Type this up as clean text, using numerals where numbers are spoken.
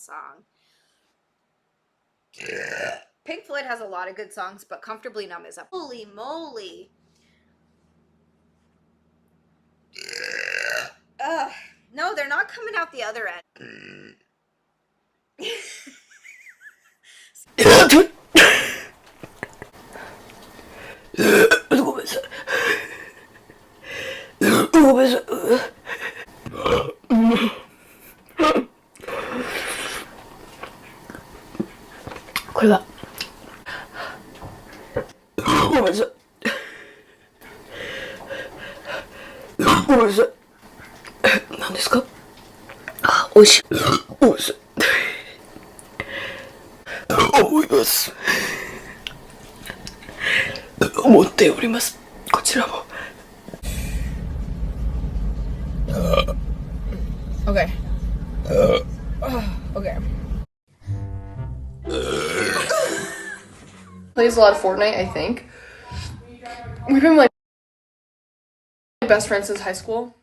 song. Pink Floyd has a lot of good songs, but Comfortably Numb is up. Holy moly. No, they're not coming out the other end.何ですか？あ、美味しい。美味しい。思います。思っております。こちらも。Okay. Okay. Plays a lot of Fortnite, I think. We've been like best friends since high school.